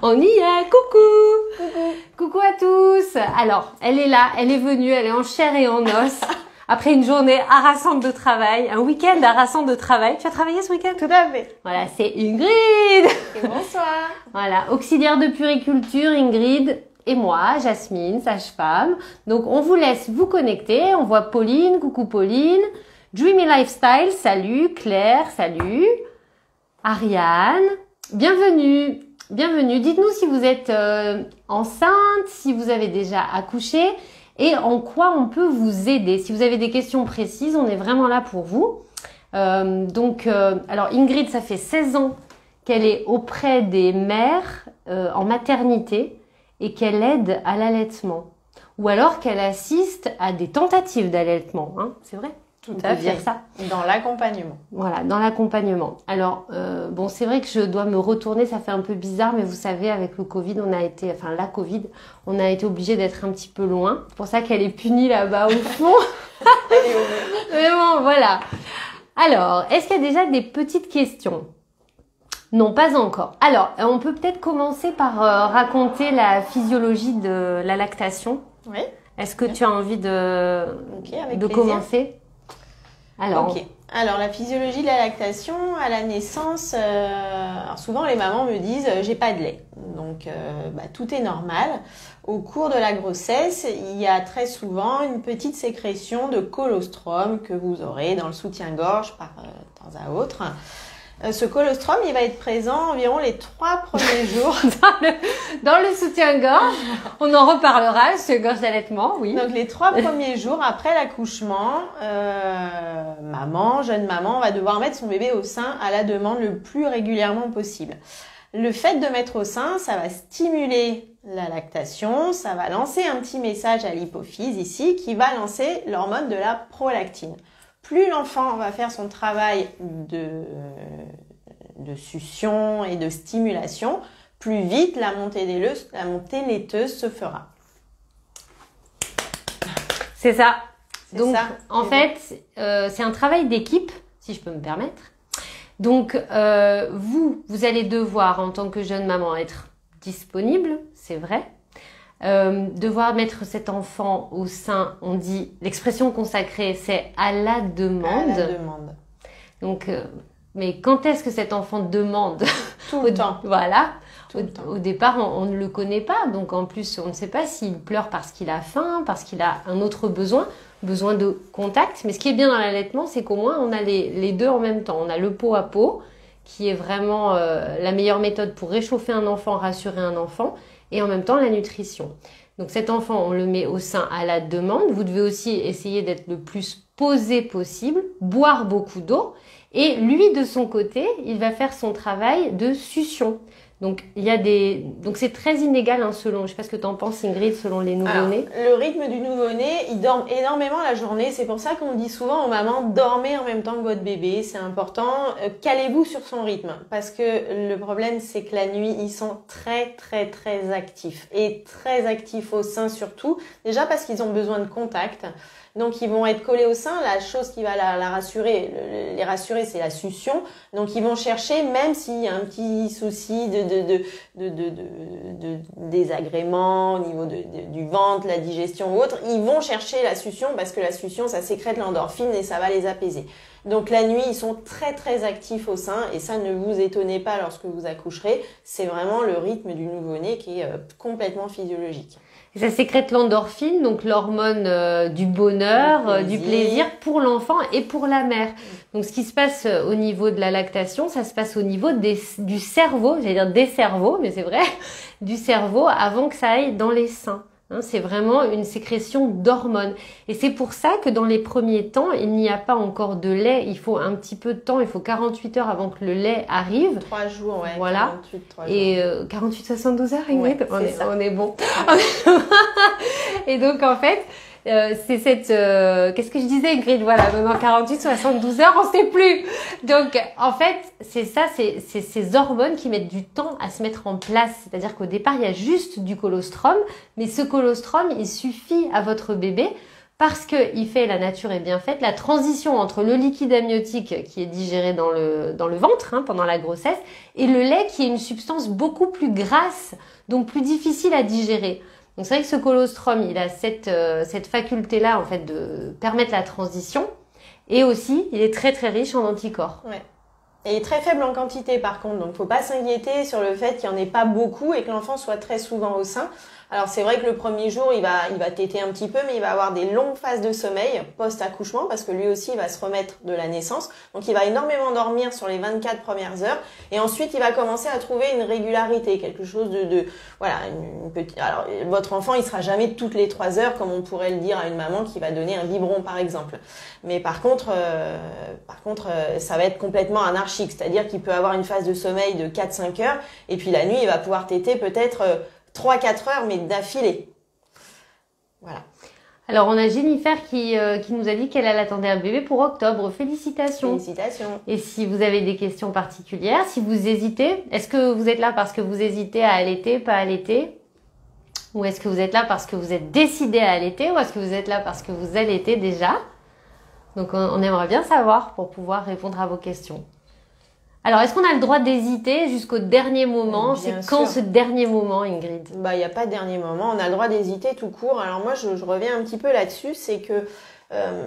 On y est, coucou. Coucou à tous. Alors, elle est là, elle est venue, elle est en chair et en os. Après une journée harassante de travail, un week-end harassant de travail. Tu as travaillé ce week-end? Tout à fait. Voilà, c'est Ingrid. Et bonsoir. Voilà, auxiliaire de puriculture, Ingrid. Et moi, Jasmine, sage-femme. Donc, on vous laisse vous connecter. On voit Pauline, coucou Pauline. Dreamy Lifestyle, salut. Claire, salut. Ariane, bienvenue. Bienvenue. Dites-nous si vous êtes enceinte, si vous avez déjà accouché et en quoi on peut vous aider. Si vous avez des questions précises, on est vraiment là pour vous. Alors Ingrid, ça fait 16 ans qu'elle est auprès des mères en maternité et qu'elle aide à l'allaitement. Ou alors qu'elle assiste à des tentatives d'allaitement. Hein, c'est vrai? Tout à fait. Dire ça. Dans l'accompagnement. Voilà, dans l'accompagnement. Alors, bon, c'est vrai que je dois me retourner, ça fait un peu bizarre, mais vous savez, avec le Covid, la Covid, on a été obligé d'être un petit peu loin. C'est pour ça qu'elle est punie là-bas au fond. Mais bon, voilà. Alors, est-ce qu'il y a déjà des petites questions? Non, pas encore. Alors, on peut peut-être commencer par raconter la physiologie de la lactation. Oui. Est-ce que tu as envie de commencer? Alors, Alors, la physiologie de la lactation, à la naissance, alors souvent les mamans me disent j'ai pas de lait. Donc, tout est normal. Au cours de la grossesse, il y a très souvent une petite sécrétion de colostrum que vous aurez dans le soutien-gorge par temps à autre. Ce colostrum, il va être présent environ les 3 premiers jours. dans le soutien-gorge, on en reparlera, ce gorge d'allaitement, oui. Donc les 3 premiers jours après l'accouchement, jeune maman, va devoir mettre son bébé au sein à la demande le plus régulièrement possible. Le fait de mettre au sein, ça va stimuler la lactation, ça va lancer un petit message à l'hypophyse ici qui va lancer l'hormone de la prolactine. Plus l'enfant va faire son travail de succion et de stimulation, plus vite la montée laiteuse se fera. C'est ça. Donc, ça. En fait, c'est un travail d'équipe, si je peux me permettre. Donc, vous allez devoir, en tant que jeune maman, être disponible, c'est vrai. Devoir mettre cet enfant au sein, on dit, l'expression consacrée, c'est à la demande. À la demande. Donc, mais quand est-ce que cet enfant demande? Tout le temps. Voilà. Au départ, on ne le connaît pas. Donc, en plus, on ne sait pas s'il pleure parce qu'il a faim, parce qu'il a un autre besoin de contact. Mais ce qui est bien dans l'allaitement, c'est qu'au moins, on a les deux en même temps. On a le pot à pot, qui est vraiment la meilleure méthode pour réchauffer un enfant, rassurer un enfant. Et en même temps, la nutrition. Donc cet enfant, on le met au sein à la demande. Vous devez aussi essayer d'être le plus posé possible, boire beaucoup d'eau. Et lui, de son côté, il va faire son travail de succion. Donc c'est très inégal selon, je sais pas ce que tu en penses Ingrid, selon les nouveau-nés. Le rythme du nouveau-né, il dort énormément la journée. C'est pour ça qu'on dit souvent aux mamans, dormez en même temps que votre bébé, c'est important. Calez-vous sur son rythme. Parce que le problème, c'est que la nuit, ils sont très, très, très actifs. Et très actifs au sein surtout. Déjà parce qu'ils ont besoin de contact. Donc, ils vont être collés au sein. La chose qui va les rassurer, c'est la succion. Donc, ils vont chercher, même s'il y a un petit souci de désagrément au niveau du ventre, la digestion ou autre, ils vont chercher la succion parce que la succion, ça sécrète l'endorphine et ça va les apaiser. Donc, la nuit, ils sont très, très actifs au sein et ça, ne vous étonnez pas lorsque vous accoucherez. C'est vraiment le rythme du nouveau-né qui est complètement physiologique. Et ça sécrète l'endorphine, donc l'hormone du bonheur, du plaisir pour l'enfant et pour la mère. Donc ce qui se passe au niveau de la lactation, ça se passe au niveau du cerveau, j'allais dire des cerveaux, mais c'est vrai, du cerveau avant que ça aille dans les seins. C'est vraiment une sécrétion d'hormones. Et c'est pour ça que dans les premiers temps, il n'y a pas encore de lait. Il faut un petit peu de temps, il faut 48 heures avant que le lait arrive. 3 jours, ouais. Voilà. 3 jours. Et 48-72 heures, Ingrid, ouais, on est bon. Et donc, en fait, c'est cette... qu'est-ce que je disais, Ingrid? Voilà, maintenant 48-72 heures, on sait plus. Donc, en fait, c'est ça, c'est ces hormones qui mettent du temps à se mettre en place. C'est-à-dire qu'au départ, il y a juste du colostrum, mais ce colostrum, il suffit à votre bébé parce que la nature est bien faite, la transition entre le liquide amniotique qui est digéré dans le ventre pendant la grossesse et le lait qui est une substance beaucoup plus grasse, donc plus difficile à digérer. Donc c'est vrai que ce colostrum, il a cette faculté-là en fait de permettre la transition et aussi il est très très riche en anticorps. Ouais. Et très faible en quantité par contre, donc faut pas s'inquiéter sur le fait qu'il n'y en ait pas beaucoup et que l'enfant soit très souvent au sein. Alors c'est vrai que le premier jour, il va téter un petit peu, mais il va avoir des longues phases de sommeil post-accouchement parce que lui aussi, il va se remettre de la naissance. Donc il va énormément dormir sur les 24 premières heures et ensuite il va commencer à trouver une régularité, quelque chose voilà, une petite. Alors votre enfant, il sera jamais toutes les 3 heures comme on pourrait le dire à une maman qui va donner un biberon par exemple. Mais par contre, ça va être complètement anarchique, c'est-à-dire qu'il peut avoir une phase de sommeil de 4-5 heures et puis la nuit, il va pouvoir téter peut-être 3-4 heures, mais d'affilée. Voilà. Alors, on a Jennifer qui nous a dit qu'elle attendait un bébé pour octobre. Félicitations. Félicitations. Et si vous avez des questions particulières, si vous hésitez, est-ce que vous êtes là parce que vous hésitez à allaiter, pas allaiter? Ou est-ce que vous êtes là parce que vous êtes décidé à allaiter? Ou est-ce que vous êtes là parce que vous allaitez déjà? Donc, on aimerait bien savoir pour pouvoir répondre à vos questions. Alors, est-ce qu'on a le droit d'hésiter jusqu'au dernier moment? C'est quand ce dernier moment, Ingrid? Il n'y a pas de dernier moment. On a le droit d'hésiter tout court. Alors moi, je reviens un petit peu là-dessus. C'est que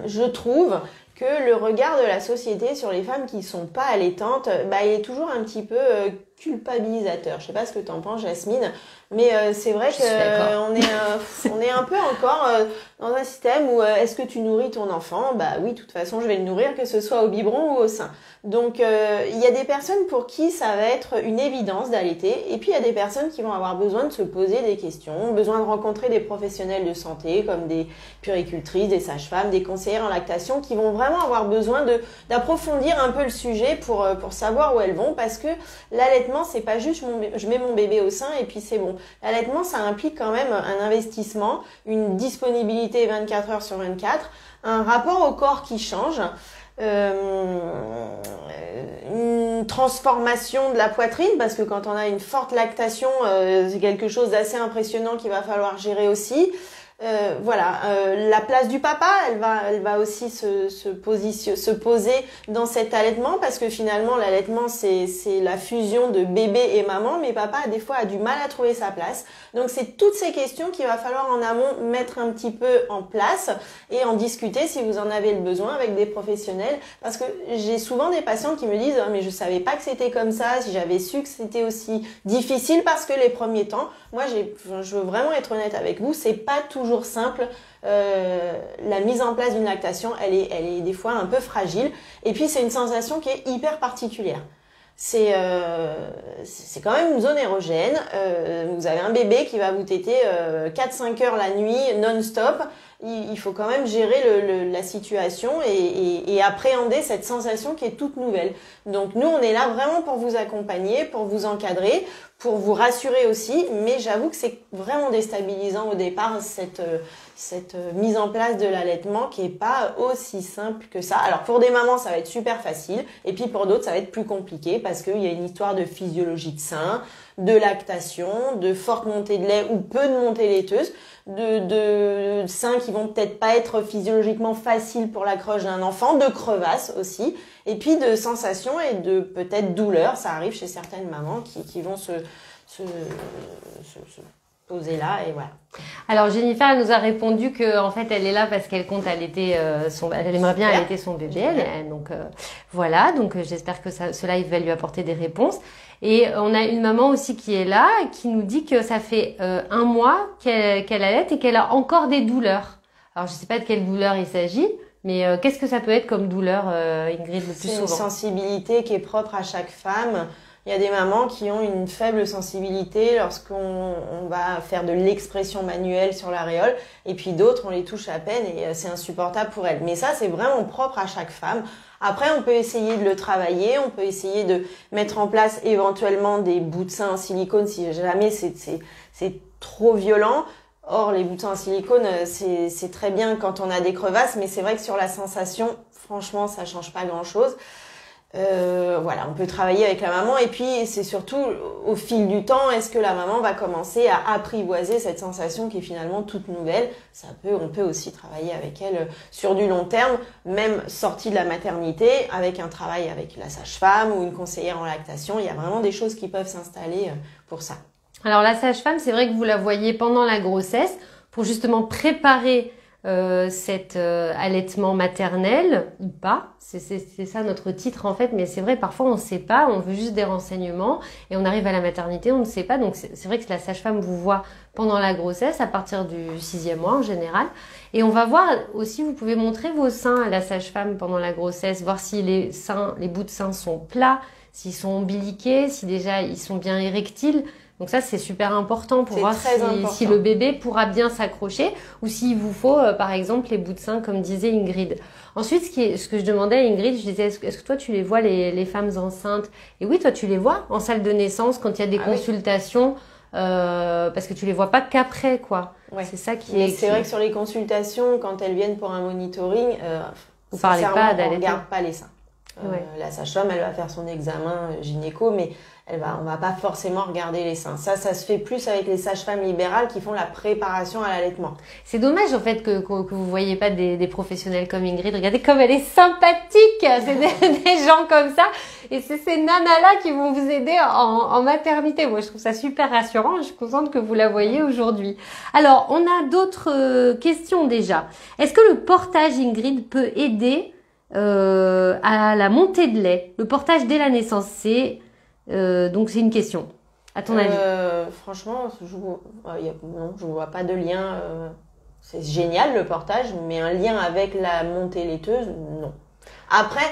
je trouve que le regard de la société sur les femmes qui sont pas allaitantes, il est toujours un petit peu culpabilisateur. Je sais pas ce que t'en penses, Jasmine, mais c'est vrai que on est un peu encore dans un système où est-ce que tu nourris ton enfant? Bah oui, de toute façon, je vais le nourrir, que ce soit au biberon ou au sein. Donc il y a des personnes pour qui ça va être une évidence d'allaiter, et puis il y a des personnes qui vont avoir besoin de se poser des questions, besoin de rencontrer des professionnels de santé comme des puéricultrices, des sages-femmes, des conseillères en lactation qui vont vraiment avoir besoin d'approfondir un peu le sujet pour savoir où elles vont, parce que l'allaitement, c'est pas juste je mets mon bébé au sein et puis c'est bon. L'allaitement, ça implique quand même un investissement, une disponibilité 24 heures sur 24, un rapport au corps qui change, une transformation de la poitrine, parce que quand on a une forte lactation, c'est quelque chose d'assez impressionnant qu'il va falloir gérer aussi. La place du papa, elle va aussi se poser dans cet allaitement, parce que finalement l'allaitement c'est la fusion de bébé et maman, mais papa des fois a du mal à trouver sa place. Donc c'est toutes ces questions qu'il va falloir en amont mettre un petit peu en place et en discuter si vous en avez le besoin avec des professionnels, parce que j'ai souvent des patientes qui me disent mais je savais pas que c'était comme ça, si j'avais su que c'était aussi difficile, parce que les premiers temps, moi je veux vraiment être honnête avec vous, c'est pas toujours simple. La mise en place d'une lactation, elle est des fois un peu fragile, et puis c'est une sensation qui est hyper particulière. C'est quand même une zone érogène. Vous avez un bébé qui va vous téter 4-5 heures la nuit non-stop. Il faut quand même gérer la situation et appréhender cette sensation qui est toute nouvelle. Donc nous, on est là vraiment pour vous accompagner, pour vous encadrer, pour vous rassurer aussi, mais j'avoue que c'est vraiment déstabilisant au départ, cette mise en place de l'allaitement qui est pas aussi simple que ça. Alors pour des mamans, ça va être super facile, et puis pour d'autres, ça va être plus compliqué parce qu'il y a une histoire de physiologie de sein, de lactation, de forte montée de lait ou peu de montée laiteuse, de seins qui vont peut-être pas être physiologiquement faciles pour la croche d'un enfant, de crevasses aussi, et puis de sensations et de peut-être douleurs. Ça arrive chez certaines mamans qui vont se poser là, et voilà. Alors Jennifer, elle nous a répondu que en fait elle est là parce qu'elle compte allaiter elle aimerait bien allaiter son bébé. Voilà, donc j'espère que ce live va lui apporter des réponses. Et on a une maman aussi qui est là, qui nous dit que ça fait 1 mois qu'elle allaite et qu'elle a encore des douleurs. Alors je sais pas de quelle douleur il s'agit, mais qu'est-ce que ça peut être comme douleur, Ingrid, le plus souvent? C'est une sensibilité qui est propre à chaque femme. Il y a des mamans qui ont une faible sensibilité lorsqu'on va faire de l'expression manuelle sur l'aréole, et puis d'autres, on les touche à peine et c'est insupportable pour elles. Mais ça, c'est vraiment propre à chaque femme. Après, on peut essayer de le travailler, on peut essayer de mettre en place éventuellement des bouts de sein en silicone si jamais c'est trop violent. Or, les bouts de sein en silicone, c'est très bien quand on a des crevasses, mais c'est vrai que sur la sensation, franchement, ça change pas grand-chose. Voilà, on peut travailler avec la maman et puis c'est surtout au fil du temps, est-ce que la maman va commencer à apprivoiser cette sensation qui est finalement toute nouvelle. On peut aussi travailler avec elle sur du long terme, même sortie de la maternité, avec un travail avec la sage-femme ou une conseillère en lactation. Il y a vraiment des choses qui peuvent s'installer pour ça. Alors la sage-femme, c'est vrai que vous la voyez pendant la grossesse pour justement préparer cet allaitement maternel ou pas. C'est ça notre titre en fait, mais c'est vrai, parfois on ne sait pas, on veut juste des renseignements et on arrive à la maternité, on ne sait pas. Donc c'est vrai que la sage-femme vous voit pendant la grossesse à partir du 6e mois en général. Et on va voir aussi, vous pouvez montrer vos seins à la sage-femme pendant la grossesse, voir si les bouts de seins sont plats, s'ils sont ombiliqués, si déjà ils sont bien érectiles. Donc ça, c'est super important pour voir si le bébé pourra bien s'accrocher ou s'il vous faut, par exemple, les bouts de seins, comme disait Ingrid. Ensuite, ce que je demandais à Ingrid, je disais, est-ce que toi, tu les vois, les femmes enceintes? Et oui, toi, tu les vois en salle de naissance quand il y a des consultations, parce que tu les vois pas qu'après, quoi. Ouais. C'est ça qui est... C'est vrai que sur les consultations, quand elles viennent pour un monitoring, vous parlez pas on regarde pas les seins. La sage-femme, elle va faire son examen gynéco, mais on va pas forcément regarder les seins. Ça se fait plus avec les sages-femmes libérales qui font la préparation à l'allaitement. C'est dommage, en fait, que vous voyez pas des professionnels comme Ingrid. Regardez comme elle est sympathique. C'est des gens comme ça. Et c'est ces nanas-là qui vont vous aider en maternité. Moi, je trouve ça super rassurant. Je suis contente que vous la voyez aujourd'hui. Alors, on a d'autres questions déjà. Est-ce que le portage, Ingrid, peut aider à la montée de lait? Le portage dès la naissance, donc c'est une question. À ton avis? Franchement, je vois pas de lien. C'est génial le portage, mais un lien avec la montée laiteuse, non. Après,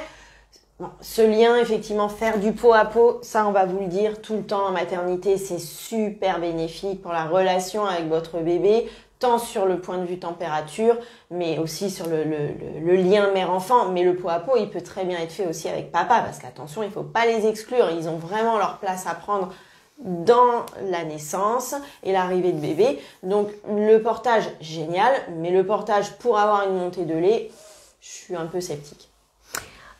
ce lien, effectivement, faire du pot à pot, ça on va vous le dire tout le temps en maternité, c'est super bénéfique pour la relation avec votre bébé, tant sur le point de vue température, mais aussi sur le lien mère-enfant. Mais le pot à pot, il peut très bien être fait aussi avec papa, parce qu'attention, il faut pas les exclure. Ils ont vraiment leur place à prendre dans la naissance et l'arrivée de bébé. Donc, le portage, génial, mais le portage pour avoir une montée de lait, je suis un peu sceptique.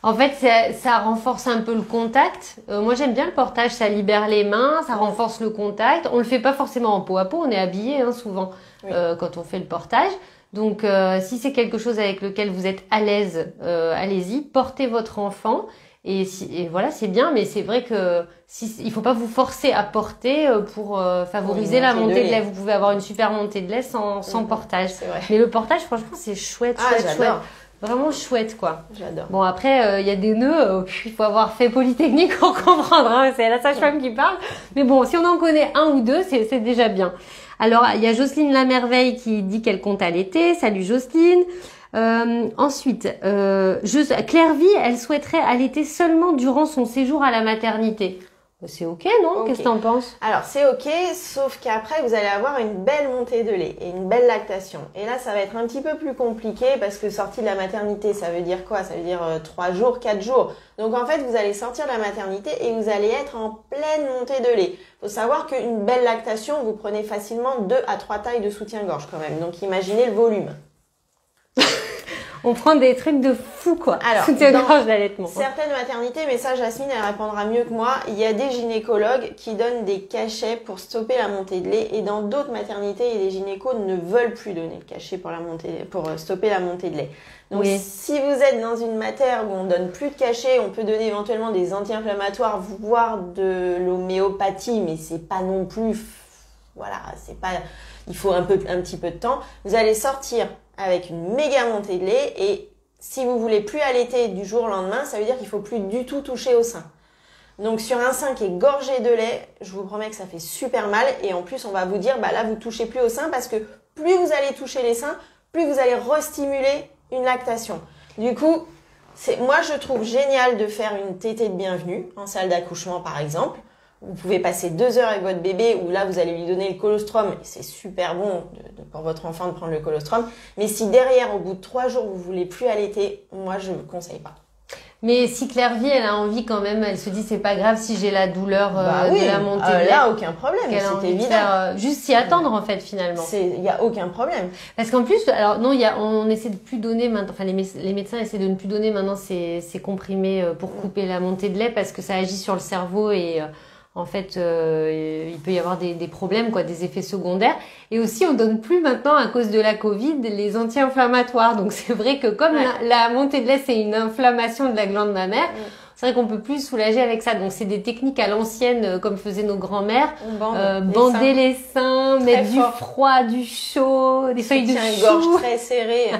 En fait, ça renforce un peu le contact. Moi, j'aime bien le portage, ça libère les mains, ça renforce le contact. On le fait pas forcément en pot à pot, on est habillé souvent quand on fait le portage. Donc, si c'est quelque chose avec lequel vous êtes à l'aise, allez-y, portez votre enfant. Et voilà, c'est bien, mais c'est vrai que il faut pas vous forcer à porter pour favoriser la montée de lait. Vous pouvez avoir une super montée de lait sans portage. Mais le portage, franchement, c'est chouette. Vraiment chouette, quoi. J'adore. Bon, après, il y a des nœuds, il faut avoir fait Polytechnique pour comprendre, c'est la sage-femme qui parle. Mais bon, si on en connaît un ou deux, c'est déjà bien. Alors, il y a Jocelyne Lamerveille qui dit qu'elle compte allaiter. Salut Jocelyne. Ensuite, Claire Vie, elle souhaiterait allaiter seulement durant son séjour à la maternité. C'est ok, non? Qu'est-ce que t'en penses? Alors, c'est ok, sauf qu'après, vous allez avoir une belle montée de lait et une belle lactation. Et là, ça va être un petit peu plus compliqué parce que sortie de la maternité, ça veut dire quoi? Ça veut dire 3 jours, 4 jours. Donc, en fait, vous allez sortir de la maternité et vous allez être en pleine montée de lait. Faut savoir qu'une belle lactation, vous prenez facilement 2 à 3 tailles de soutien-gorge quand même. Donc, imaginez le volume. On prend des trucs de fou, quoi. Alors, soutien-gorge d'allaitement. Certaines maternités, mais ça, Jasmine, elle répondra mieux que moi. Il y a des gynécologues qui donnent des cachets pour stopper la montée de lait. Et dans d'autres maternités, il y a des gynécos ne veulent plus donner de cachet pour stopper la montée de lait. Donc, si vous êtes dans une mater où on donne plus de cachet, on peut donner éventuellement des anti-inflammatoires, voire de l'homéopathie, mais c'est pas non plus, voilà, c'est pas, il faut un petit peu de temps. Vous allez sortir avec une méga montée de lait et si vous voulez plus allaiter du jour au lendemain, ça veut dire qu'il faut plus du tout toucher au sein. Donc sur un sein qui est gorgé de lait, je vous promets que ça fait super mal et en plus on va vous dire là vous touchez plus au sein parce que plus vous allez toucher les seins, plus vous allez restimuler une lactation. Du coup, moi je trouve génial de faire une tétée de bienvenue en salle d'accouchement par exemple. Vous pouvez passer 2 heures avec votre bébé où là vous allez lui donner le colostrum et c'est super bon pour votre enfant de prendre le colostrum. Mais si derrière au bout de 3 jours vous voulez plus allaiter, moi je ne conseille pas. Mais si Clairvy, elle a envie quand même, elle se dit c'est pas grave si j'ai la douleur oui, de la montée de lait. Là, aucun problème, C'est évident. Juste s'y attendre en fait finalement. Il y a aucun problème. Parce qu'en plus, alors non, on essaie de plus donner maintenant, enfin les médecins essaient de ne plus donner maintenant ces comprimés pour couper la montée de lait parce que ça agit sur le cerveau et en fait, il peut y avoir des problèmes, quoi, des effets secondaires. Et aussi, on donne plus maintenant, à cause de la Covid, les anti-inflammatoires. Donc, c'est vrai que comme la montée de lait, c'est une inflammation de la glande mammaire, c'est vrai qu'on peut plus soulager avec ça. Donc, c'est des techniques à l'ancienne, comme faisaient nos grands-mères. Bander les seins, mettre du froid, du chaud, des feuilles de chou. Une gorge très serrée.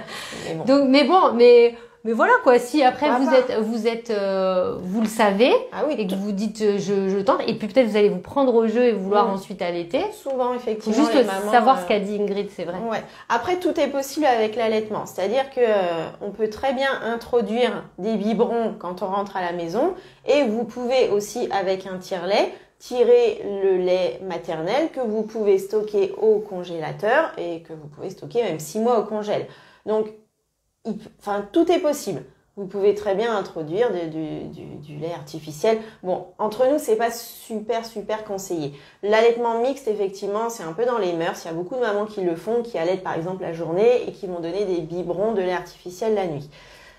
Mais bon. Donc, mais voilà quoi, si après vous le savez et que vous dites je tente et puis peut-être vous allez vous prendre au jeu et vouloir ensuite allaiter. Souvent effectivement. Faut juste savoir ce qu'a dit Ingrid, c'est vrai. Ouais. Après tout est possible avec l'allaitement, c'est-à-dire que on peut très bien introduire des biberons quand on rentre à la maison et vous pouvez aussi avec un tire-lait tirer le lait maternel que vous pouvez stocker au congélateur et que vous pouvez stocker même 6 mois au congèle. Donc tout est possible. Vous pouvez très bien introduire du lait artificiel. Bon, entre nous, c'est pas super conseillé. L'allaitement mixte, effectivement, c'est un peu dans les mœurs. Il y a beaucoup de mamans qui le font, qui allaitent par exemple la journée et qui vont donner des biberons de lait artificiel la nuit.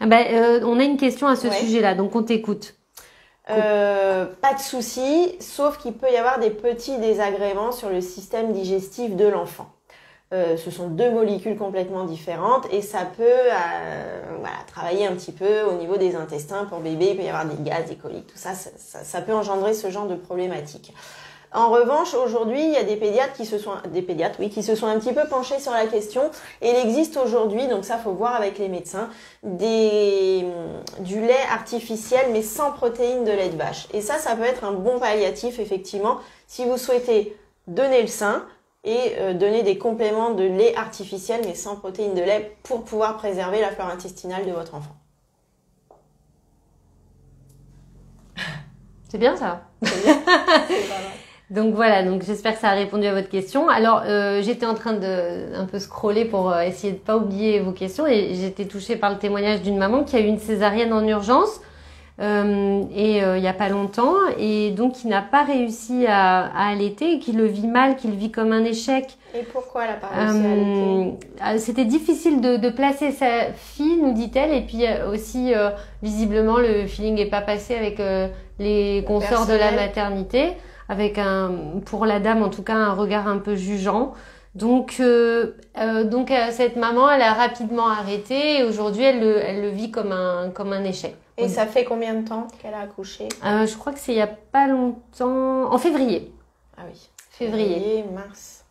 On a une question à ce sujet-là, donc on t'écoute. Pas de souci, sauf qu'il peut y avoir des petits désagréments sur le système digestif de l'enfant. Ce sont 2 molécules complètement différentes et ça peut travailler un petit peu au niveau des intestins pour bébé. Il peut y avoir des gaz, des coliques, tout ça, ça peut engendrer ce genre de problématiques. En revanche, aujourd'hui, il y a des pédiatres qui se sont un petit peu penchés sur la question et il existe aujourd'hui, donc ça faut voir avec les médecins, du lait artificiel mais sans protéines de lait de vache. Et ça peut être un bon palliatif effectivement si vous souhaitez donner le sein et donner des compléments de lait artificiel mais sans protéines de lait pour pouvoir préserver la flore intestinale de votre enfant. C'est bien ça. C'est bien. C'est pas mal. Donc voilà, donc j'espère que ça a répondu à votre question. Alors j'étais en train de un peu scroller pour essayer de pas oublier vos questions et j'étais touchée par le témoignage d'une maman qui a eu une césarienne en urgence. Il y a pas longtemps et donc qui n'a pas réussi à allaiter et qui le vit mal, qui le vit comme un échec. Et pourquoi elle n'a pas réussi à allaiter? C'était difficile de placer sa fille, nous dit-elle, et puis aussi visiblement le feeling n'est pas passé avec les consorts de la maternité, avec pour la dame en tout cas un regard un peu jugeant. Donc cette maman, elle a rapidement arrêté et aujourd'hui elle le vit comme un échec. Et ça fait combien de temps qu'elle a accouché? Je crois que c'est il y a pas longtemps, en février. Ah oui. Février, mars.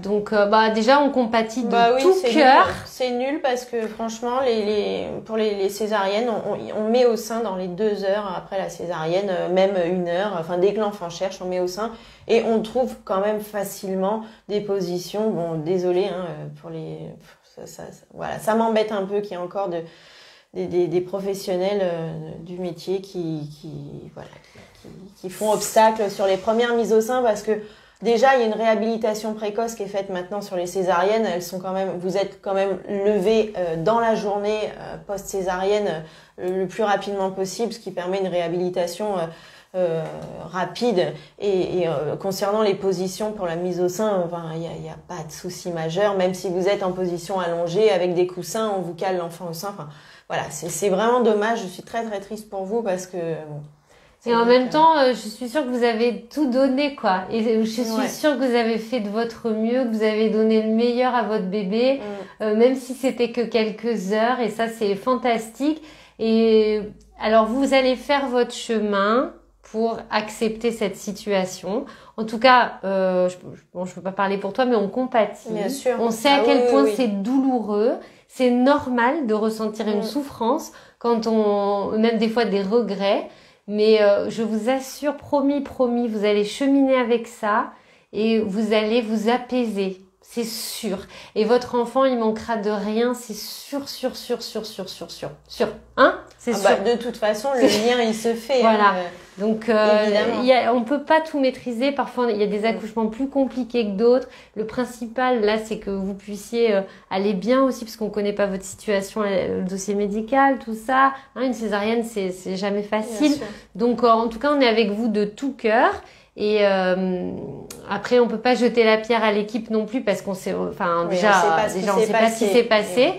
Donc déjà on compatit de tout cœur. C'est nul parce que franchement pour les césariennes on met au sein dans les 2 heures après la césarienne, même 1 heure, enfin dès que l'enfant cherche on met au sein et on trouve quand même facilement des positions. Bon désolé pour ça m'embête un peu qu'il y ait encore des professionnels du métier qui font obstacle sur les premières mises au sein parce que déjà, il y a une réhabilitation précoce qui est faite maintenant sur les césariennes. Vous êtes quand même levé dans la journée post-césarienne le plus rapidement possible, ce qui permet une réhabilitation rapide. Et concernant les positions pour la mise au sein, il y a pas de souci majeur. Même si vous êtes en position allongée avec des coussins, on vous cale l'enfant au sein. Voilà, c'est vraiment dommage. Je suis très très triste pour vous parce que et en même temps, je suis sûre que vous avez tout donné, quoi. Et je suis sûre que vous avez fait de votre mieux, que vous avez donné le meilleur à votre bébé, même si c'était que quelques heures. Et ça, c'est fantastique. Et alors, vous allez faire votre chemin pour accepter cette situation. En tout cas, je peux pas parler pour toi, mais on compatit. Bien sûr. On sait à quel point c'est douloureux. C'est normal de ressentir une souffrance quand même des fois des regrets. Mais je vous assure, promis, vous allez cheminer avec ça et vous allez vous apaiser, c'est sûr. Et votre enfant, il manquera de rien, c'est sûr. Sûr, hein? C'est sûr. De toute façon, le lien, il se fait. Voilà. Donc, Évidemment. on peut pas tout maîtriser. Parfois, il y a des accouchements plus compliqués que d'autres. Le principal, là, c'est que vous puissiez aller bien aussi, parce qu'on connaît pas votre situation, le dossier médical, tout ça. Hein, une césarienne, c'est jamais facile. Donc, en tout cas, on est avec vous de tout cœur. Et après, on peut pas jeter la pierre à l'équipe non plus, parce qu'on sait, enfin, déjà, on sait pas ce qui s'est passé.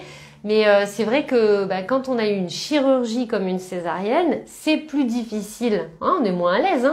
Mais c'est vrai que quand on a eu une chirurgie comme une césarienne, c'est plus difficile. Hein, on est moins à l'aise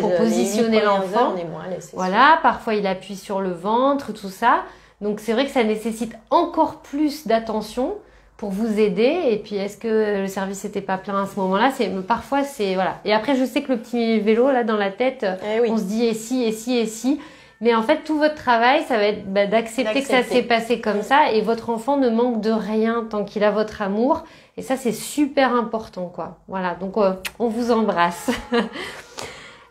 pour positionner l'enfant. On est moins à l'aise. Voilà, parfois il appuie sur le ventre, tout ça. Donc c'est vrai que ça nécessite encore plus d'attention pour vous aider. Et puis est-ce que le service n'était pas plein à ce moment-là? Parfois c'est voilà. Et après je sais que le petit vélo là dans la tête, on se dit et si. Mais en fait, tout votre travail, ça va être d'accepter que ça s'est passé comme ça, et votre enfant ne manque de rien tant qu'il a votre amour. Et ça, c'est super important, quoi. Voilà. Donc, on vous embrasse.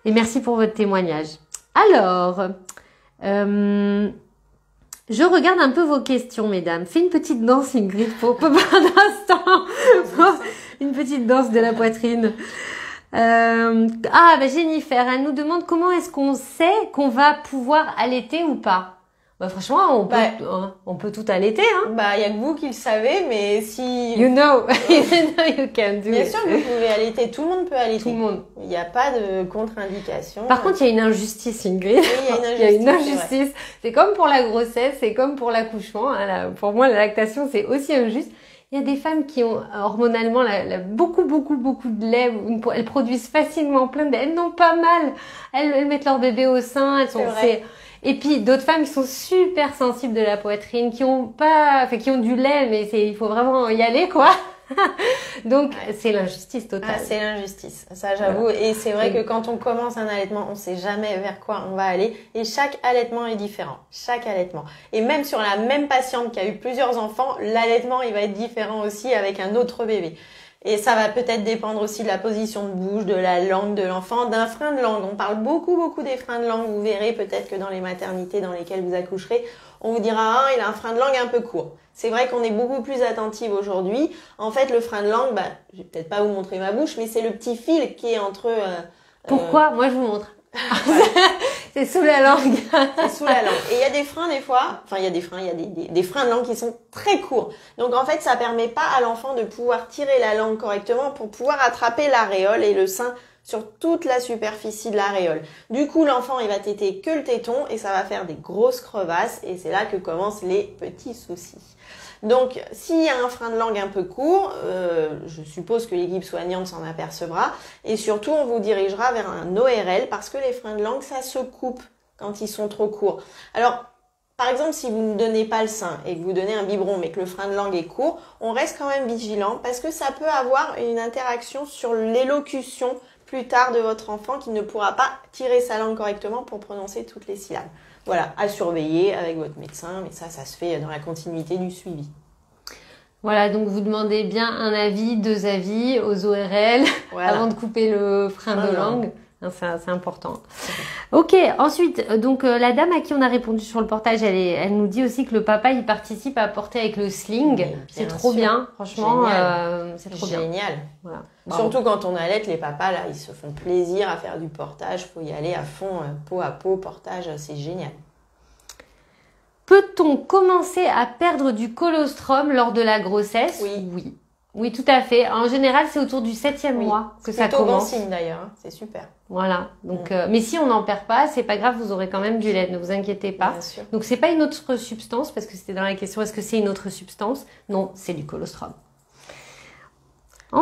Et merci pour votre témoignage. Alors, je regarde un peu vos questions, mesdames. Fais une petite danse, Ingrid, pour un instant. Une petite danse de la poitrine. Jennifer, elle nous demande comment est-ce qu'on sait qu'on va pouvoir allaiter ou pas. Franchement, on peut tout allaiter, hein. Il y a que vous qui le savez, mais si... You know you can do Bien it. sûr que vous pouvez allaiter, tout le monde peut allaiter. Tout le monde. Il n'y a pas de contre-indication. Par contre, il y a une injustice, Ingrid. Oui, il y a une injustice. C'est comme pour la grossesse, c'est comme pour l'accouchement. Hein. Pour moi, la lactation, c'est aussi injuste. Il y a des femmes qui ont hormonalement beaucoup de lait, elles produisent facilement plein de lait, elles n'ont pas mal, elles mettent leur bébé au sein, et puis d'autres femmes qui sont super sensibles de la poitrine, qui ont du lait, mais il faut vraiment y aller, quoi. Donc, c'est l'injustice totale. C'est l'injustice, ça j'avoue. Voilà. Et c'est vrai que quand on commence un allaitement, on sait jamais vers quoi on va aller. Et chaque allaitement est différent. Chaque allaitement. Et même sur la même patiente qui a eu plusieurs enfants, l'allaitement, il va être différent aussi avec un autre bébé. Et ça va peut-être dépendre aussi de la position de bouche, de la langue de l'enfant, d'un frein de langue. On parle beaucoup des freins de langue. Vous verrez peut-être que dans les maternités dans lesquelles vous accoucherez, on vous dira, il a un frein de langue un peu court. C'est vrai qu'on est beaucoup plus attentive aujourd'hui. En fait, le frein de langue, je vais peut-être pas vous montrer ma bouche, mais c'est le petit fil qui est entre... Pourquoi? Moi, je vous montre. C'est sous la langue. C'est sous la langue. Et il y a des freins des fois, il y a des freins de langue qui sont très courts. Donc en fait, ça permet pas à l'enfant de pouvoir tirer la langue correctement pour pouvoir attraper l'aréole et le sein sur toute la superficie de l'aréole. Du coup, l'enfant, il va téter que le téton et ça va faire des grosses crevasses et c'est là que commencent les petits soucis. Donc, s'il y a un frein de langue un peu court, je suppose que l'équipe soignante s'en apercevra. Et surtout, on vous dirigera vers un ORL parce que les freins de langue, ça se coupe quand ils sont trop courts. Alors, par exemple, si vous ne donnez pas le sein et que vous donnez un biberon mais que le frein de langue est court, on reste quand même vigilant parce que ça peut avoir une interaction sur l'élocution plus tard de votre enfant qui ne pourra pas tirer sa langue correctement pour prononcer toutes les syllabes. Voilà, à surveiller avec votre médecin, mais ça se fait dans la continuité du suivi. Voilà, donc vous demandez bien un avis, 2 avis aux ORL avant de couper le frein de langue. C'est important. Ok, ensuite, donc la dame à qui on a répondu sur le portage, elle nous dit aussi que le papa, il participe à porter avec le sling. C'est trop bien, franchement. C'est trop bien. Génial. Voilà. Surtout quand on allaite, les papas, là, ils se font plaisir à faire du portage. Faut y aller à fond, peau à peau, portage, c'est génial. Peut-on commencer à perdre du colostrum lors de la grossesse? Oui. Oui, tout à fait. En général, c'est autour du 7e mois que ça commence. C'est bon signe d'ailleurs, hein. C'est super. Voilà. Donc, mais si on n'en perd pas, c'est pas grave, vous aurez quand même du lait. Ne vous inquiétez pas. Bien sûr. Donc, c'est pas une autre substance parce que c'était dans la question. Est-ce que c'est une autre substance? Non, c'est du colostrum.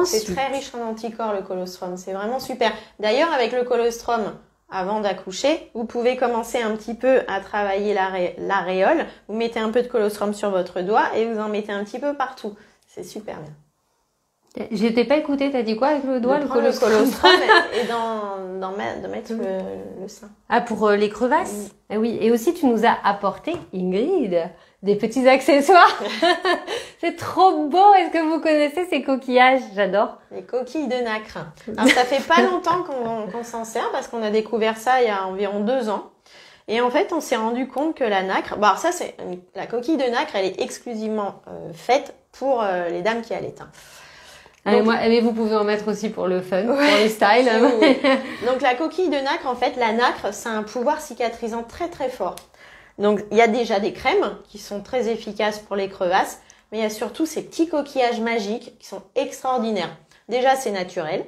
C'est très riche en anticorps le colostrum. C'est vraiment super. D'ailleurs, avec le colostrum, avant d'accoucher, vous pouvez commencer un petit peu à travailler l'aréole. Vous mettez un peu de colostrum sur votre doigt et vous en mettez un petit peu partout. C'est super bien. Je t'ai pas écouté, t'as dit quoi avec le doigt? Le colostrum et de mettre le sein. Ah, pour les crevasses? Oui. Et aussi, tu nous as apporté, Ingrid, des petits accessoires. C'est trop beau. Est-ce que vous connaissez ces coquillages? J'adore. Les coquilles de nacre. Alors, ça fait pas longtemps qu'on s'en sert parce qu'on a découvert ça il y a environ 2 ans. Et en fait, on s'est rendu compte que la nacre, la coquille de nacre, elle est exclusivement faite pour les dames qui allaitent. Mais vous pouvez en mettre aussi pour le fun, pour le style. Donc la coquille de nacre, en fait, la nacre, c'est un pouvoir cicatrisant très très fort. Donc il y a déjà des crèmes qui sont très efficaces pour les crevasses, mais il y a surtout ces petits coquillages magiques qui sont extraordinaires. Déjà, c'est naturel.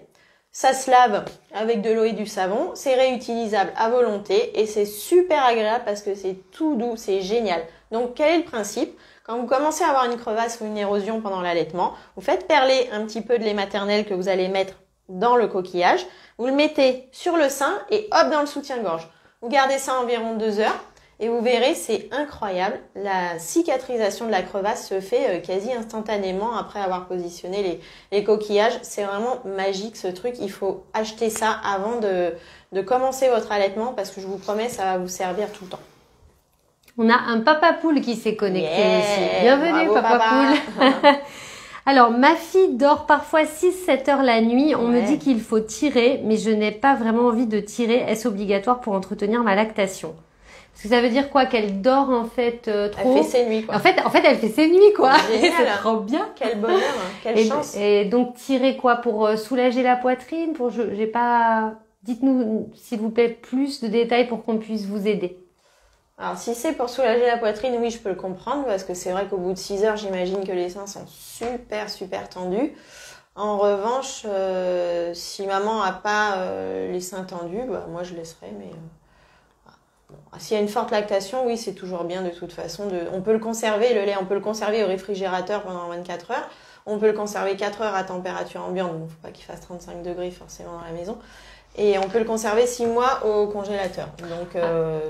Ça se lave avec de l'eau et du savon. C'est réutilisable à volonté et c'est super agréable parce que c'est tout doux, c'est génial. Donc, quel est le principe? Quand vous commencez à avoir une crevasse ou une érosion pendant l'allaitement, vous faites perler un petit peu de lait maternel que vous allez mettre dans le coquillage. Vous le mettez sur le sein et hop dans le soutien-gorge. Vous gardez ça environ 2 heures. Et vous verrez, c'est incroyable. La cicatrisation de la crevasse se fait quasi instantanément après avoir positionné les coquillages. C'est vraiment magique ce truc. Il faut acheter ça avant de commencer votre allaitement parce que je vous promets, ça va vous servir tout le temps. On a un papa poule qui s'est connecté aussi. Bienvenue, papa poule. Alors, ma fille dort parfois 6-7 heures la nuit. On me dit qu'il faut tirer, mais je n'ai pas vraiment envie de tirer. Est-ce obligatoire pour entretenir ma lactation? Parce que ça veut dire quoi? Qu'elle dort en fait trop. Elle fait ses nuits quoi. En fait, elle fait ses nuits quoi. Génial. C'est trop bien. Quel bonheur, quelle chance. Et donc tirer quoi? Pour soulager la poitrine? J'ai pas. Dites-nous s'il vous plaît plus de détails pour qu'on puisse vous aider. Alors si c'est pour soulager la poitrine, oui, je peux le comprendre parce que c'est vrai qu'au bout de 6 heures, j'imagine que les seins sont super tendus. En revanche, si maman a pas les seins tendus, bah moi je laisserai, mais s'il y a une forte lactation, oui, c'est toujours bien de toute façon. On peut le conserver, le lait, on peut le conserver au réfrigérateur pendant 24 heures. On peut le conserver 4 heures à température ambiante, donc faut pas qu'il fasse 35 degrés forcément dans la maison. Et on peut le conserver 6 mois au congélateur. Donc,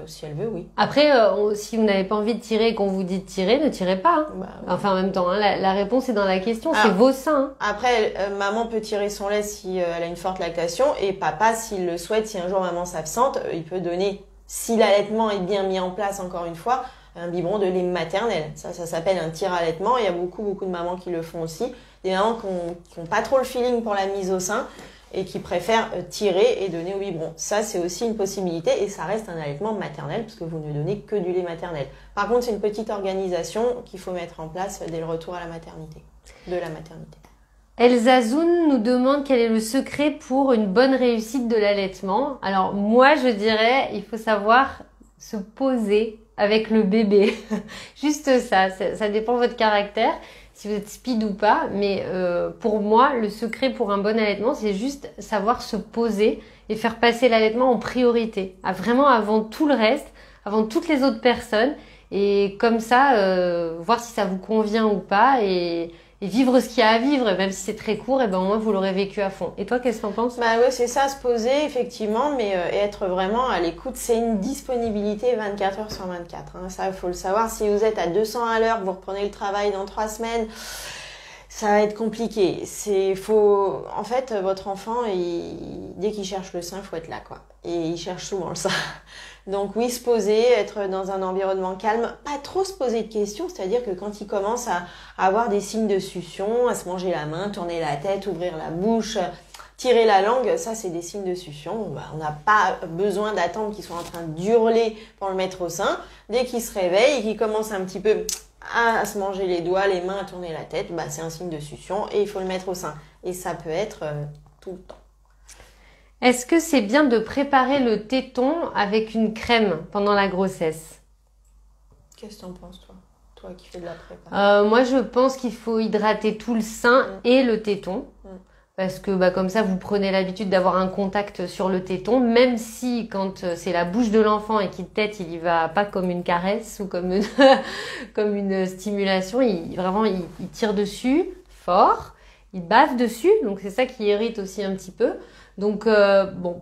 si elle veut, oui. Après, si vous n'avez pas envie de tirer et qu'on vous dit de tirer, ne tirez pas. Hein. Bah, oui. Enfin, en même temps, hein, la réponse est dans la question. C'est vos seins. Hein. Après, maman peut tirer son lait si elle a une forte lactation. Et papa, s'il le souhaite, si un jour maman s'absente, il peut donner, si l'allaitement est bien mis en place, encore une fois, un biberon de lait maternel. Ça s'appelle un tire-allaitement. Il y a beaucoup de mamans qui le font aussi. Des mamans qui n'ont pas trop le feeling pour la mise au sein et qui préfèrent tirer et donner au biberon. Ça, c'est aussi une possibilité et ça reste un allaitement maternel parce que vous ne donnez que du lait maternel. Par contre, c'est une petite organisation qu'il faut mettre en place dès le retour à la maternité, de la maternité. Elsa Zoun nous demande quel est le secret pour une bonne réussite de l'allaitement. Alors, moi, je dirais, il faut savoir se poser avec le bébé. Juste ça dépend de votre caractère. Si vous êtes speed ou pas, mais pour moi, le secret pour un bon allaitement, c'est juste savoir se poser et faire passer l'allaitement en priorité, vraiment avant tout le reste, avant toutes les autres personnes, et comme ça, voir si ça vous convient ou pas, et vivre ce qu'il y a à vivre, et même si c'est très court, et ben au moins vous l'aurez vécu à fond. Et toi, qu'est-ce que t'en penses? Bah ouais, c'est ça, se poser effectivement, mais être vraiment à l'écoute. C'est une disponibilité 24 heures sur 24. Hein. Ça, il faut le savoir. Si vous êtes à 200 à l'heure, vous reprenez le travail dans 3 semaines, ça va être compliqué. En fait, votre enfant, dès qu'il cherche le sein, il faut être là, quoi. Et il cherche souvent le sein. Donc oui, se poser, être dans un environnement calme, pas trop se poser de questions, c'est-à-dire que quand il commence à avoir des signes de succion, à se manger la main, tourner la tête, ouvrir la bouche, tirer la langue, ça c'est des signes de succion. On n'a pas besoin d'attendre qu'il soit en train d'hurler pour le mettre au sein. Dès qu'il se réveille et qu'il commence un petit peu à se manger les doigts, les mains, à tourner la tête, c'est un signe de succion et il faut le mettre au sein. Et ça peut être tout le temps. Est-ce que c'est bien de préparer le téton avec une crème pendant la grossesse? Qu'est-ce que t'en penses, toi? Toi qui fais de la prépa. Moi, je pense qu'il faut hydrater tout le sein et le téton. Parce que comme ça, vous prenez l'habitude d'avoir un contact sur le téton, même si quand c'est la bouche de l'enfant et qu'il tète, il y va pas comme une caresse ou comme une stimulation. Il tire dessus fort, il bave dessus, donc c'est ça qui irrite aussi un petit peu. Donc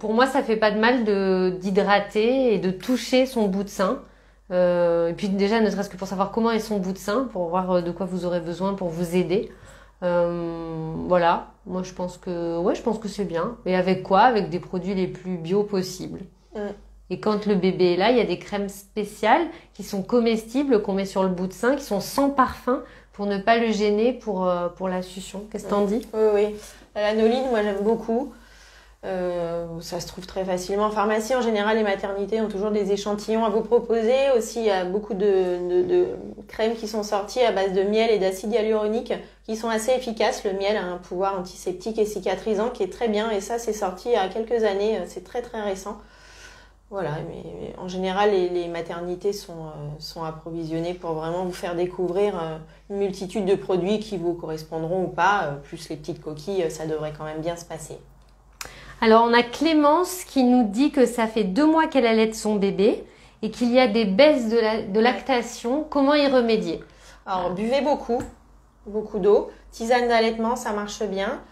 pour moi, ça fait pas de mal d'hydrater et de toucher son bout de sein. Et puis déjà, ne serait-ce que pour savoir comment est son bout de sein, pour voir de quoi vous aurez besoin pour vous aider. Voilà, moi je pense que c'est bien. Et avec quoi? Avec des produits les plus bio possibles. Et quand le bébé est là, il y a des crèmes spéciales qui sont comestibles, qu'on met sur le bout de sein, qui sont sans parfum pour ne pas le gêner pour la succion. Qu'est-ce que t'en dis? Oui. La lanoline, moi j'aime beaucoup. Ça se trouve très facilement en pharmacie. En général, les maternités ont toujours des échantillons à vous proposer. Aussi, il y a beaucoup de crèmes qui sont sorties à base de miel et d'acide hyaluronique qui sont assez efficaces. Le miel a un pouvoir antiseptique et cicatrisant qui est très bien. Et ça, c'est sorti il y a quelques années. C'est très, très récent. Voilà, mais en général, les maternités sont approvisionnées pour vraiment vous faire découvrir une multitude de produits qui vous correspondront ou pas. Plus les petites coquilles, ça devrait quand même bien se passer. Alors, on a Clémence qui nous dit que ça fait 2 mois qu'elle allaite son bébé et qu'il y a des baisses de lactation. Comment y remédier? Alors, buvez beaucoup d'eau. Tisane d'allaitement, ça marche bien.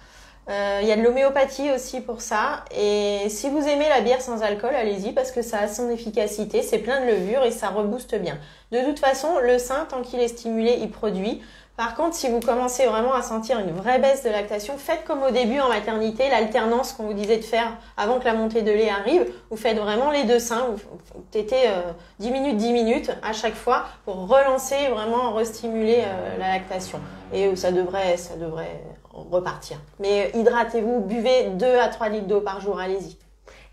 Il y a de l'homéopathie aussi pour ça. Et si vous aimez la bière sans alcool, allez-y parce que ça a son efficacité. C'est plein de levure et ça rebooste bien. De toute façon, le sein, tant qu'il est stimulé, il produit. Par contre, si vous commencez vraiment à sentir une vraie baisse de lactation, faites comme au début en maternité, l'alternance qu'on vous disait de faire avant que la montée de lait arrive. Vous faites vraiment les 2 seins, vous tétez 10 minutes à chaque fois pour relancer, vraiment restimuler la lactation. Et ça devrait repartir. Mais hydratez-vous, buvez 2 à 3 litres d'eau par jour, allez-y.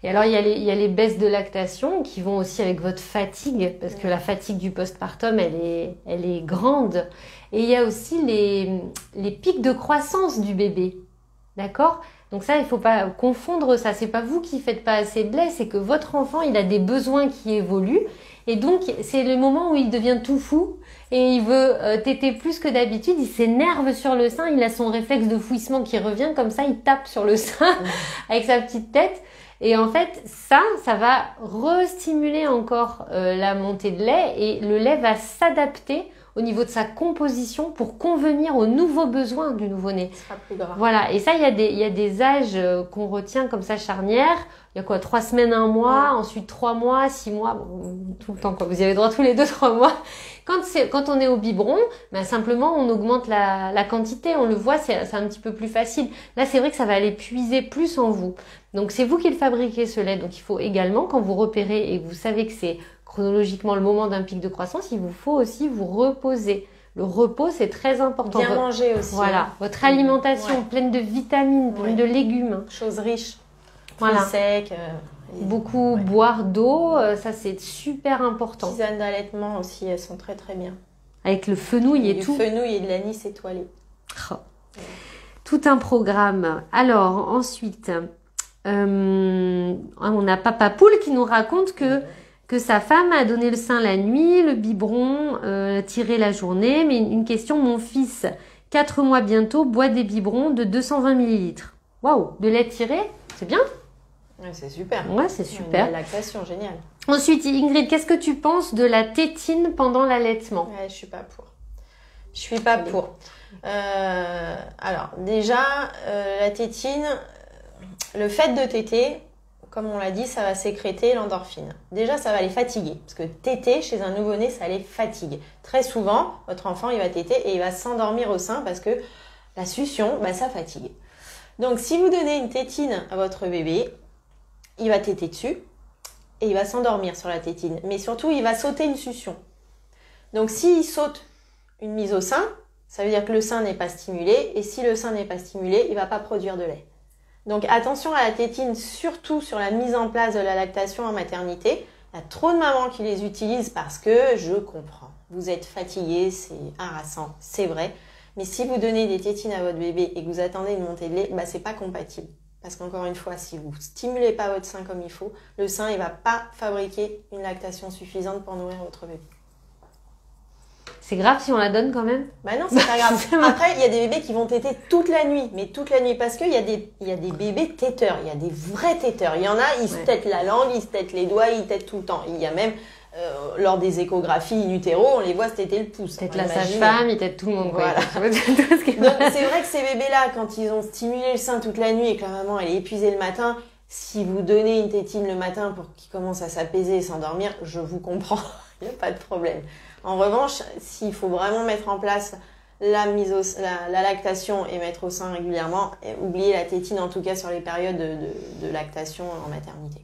Et alors, il y a les baisses de lactation qui vont aussi avec votre fatigue, parce que la fatigue du postpartum, elle est grande. Et il y a aussi les pics de croissance du bébé. D'accord? Donc ça, il faut pas confondre ça. C'est pas vous qui faites pas assez de lait, c'est que votre enfant, il a des besoins qui évoluent. Et donc, c'est le moment où il devient tout fou et il veut téter plus que d'habitude. Il s'énerve sur le sein, il a son réflexe de fouissement qui revient comme ça, il tape sur le sein avec sa petite tête. Et en fait, ça va restimuler encore la montée de lait et le lait va s'adapter au niveau de sa composition pour convenir aux nouveaux besoins du nouveau-né. Ce sera plus gras. Voilà. Et ça, il y a des âges qu'on retient comme ça charnières. Il y a quoi? 3 semaines, 1 mois, ensuite 3 mois, 6 mois, bon, tout le temps quoi. Vous y avez droit tous les 2-3 mois. Quand on est au biberon, ben simplement on augmente la quantité, on le voit, c'est un petit peu plus facile. Là, c'est vrai que ça va aller puiser plus en vous. Donc c'est vous qui le fabriquez ce lait. Donc il faut également, quand vous repérez et que vous savez que c'est chronologiquement le moment d'un pic de croissance, il vous faut aussi vous reposer. Le repos, c'est très important. Bien manger aussi. Voilà, votre alimentation pleine de vitamines, pleine de légumes. Choses riches, voilà. secs. Beaucoup boire d'eau, ça c'est super important. Tisanes d'allaitement aussi, elles sont très très bien. Avec le fenouil et tout. Du fenouil et de l'anis étoilé. Oh. Tout un programme. Alors ensuite, on a Papa Poule qui nous raconte que sa femme a donné le sein la nuit, le biberon tiré la journée. Mais une question, mon fils, 4 mois bientôt, boit des biberons de 220 millilitres. Waouh, de lait tiré, c'est bien. Ouais, c'est super. Ouais, c'est super. La lactation, génial. Ensuite, Ingrid, qu'est-ce que tu penses de la tétine pendant l'allaitement? Ouais, je suis pas pour. Alors, déjà, la tétine, le fait de téter, comme on l'a dit, ça va sécréter l'endorphine. Déjà, ça va les fatiguer. Parce que téter, chez un nouveau-né, ça les fatigue. Très souvent, votre enfant, il va téter et il va s'endormir au sein parce que la succion, ça fatigue. Donc, si vous donnez une tétine à votre bébé, il va téter dessus et il va s'endormir sur la tétine. Mais surtout, il va sauter une succion. Donc, s'il saute une mise au sein, ça veut dire que le sein n'est pas stimulé. Et si le sein n'est pas stimulé, il ne va pas produire de lait. Donc, attention à la tétine, surtout sur la mise en place de la lactation en maternité. Il y a trop de mamans qui les utilisent parce que je comprends. Vous êtes fatigué, c'est harassant, c'est vrai. Mais si vous donnez des tétines à votre bébé et que vous attendez une montée de lait, c'est pas compatible. Parce qu'encore une fois, si vous stimulez pas votre sein comme il faut, le sein, il va pas fabriquer une lactation suffisante pour nourrir votre bébé. C'est grave si on la donne quand même? Non, c'est pas grave. Après, il y a des bébés qui vont téter toute la nuit. Mais toute la nuit, parce qu'il y a des bébés téteurs. Il y a des vrais téteurs. Il y en a, ils se têtent la langue, ils se têtent les doigts, ils têtent tout le temps. Il y a même, lors des échographies in utero, on les voit se téter le pouce. Tête la sage-femme, ils têtent tout le monde. Voilà. Donc, c'est vrai que ces bébés-là, quand ils ont stimulé le sein toute la nuit et que la maman, elle est épuisée le matin, si vous donnez une tétine le matin pour qu'ils commencent à s'apaiser et s'endormir, je vous comprends. Il n'y a pas de problème. En revanche, s'il faut vraiment mettre en place la lactation et mettre au sein régulièrement, oubliez la tétine en tout cas sur les périodes de lactation en maternité.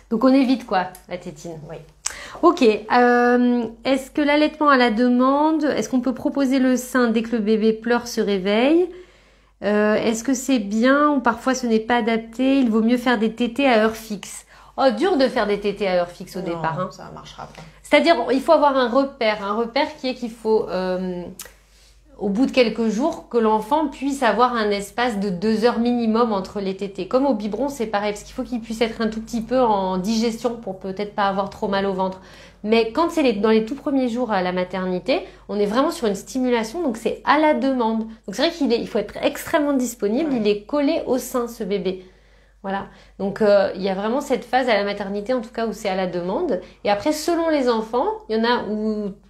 Donc on évite quoi, la tétine? Oui. Ok. Est-ce que l'allaitement à la demande, est-ce qu'on peut proposer le sein dès que le bébé pleure, se réveille? Est-ce que c'est bien ou parfois ce n'est pas adapté? Il vaut mieux faire des tétés à heure fixe. Oh, dur de faire des tétés à heure fixe au départ. Hein. Ça marchera pas. C'est-à-dire, il faut avoir un repère qui est qu'il faut, au bout de quelques jours, que l'enfant puisse avoir un espace de 2 heures minimum entre les tétés. Comme au biberon, c'est pareil, parce qu'il faut qu'il puisse être un tout petit peu en digestion pour peut-être pas avoir trop mal au ventre. Mais quand c'est dans les tout premiers jours à la maternité, on est vraiment sur une stimulation, donc c'est à la demande. Donc c'est vrai il faut être extrêmement disponible, il est collé au sein, ce bébé. Voilà. Donc il y a vraiment cette phase à la maternité, en tout cas, où c'est à la demande. Et après, selon les enfants, il y en a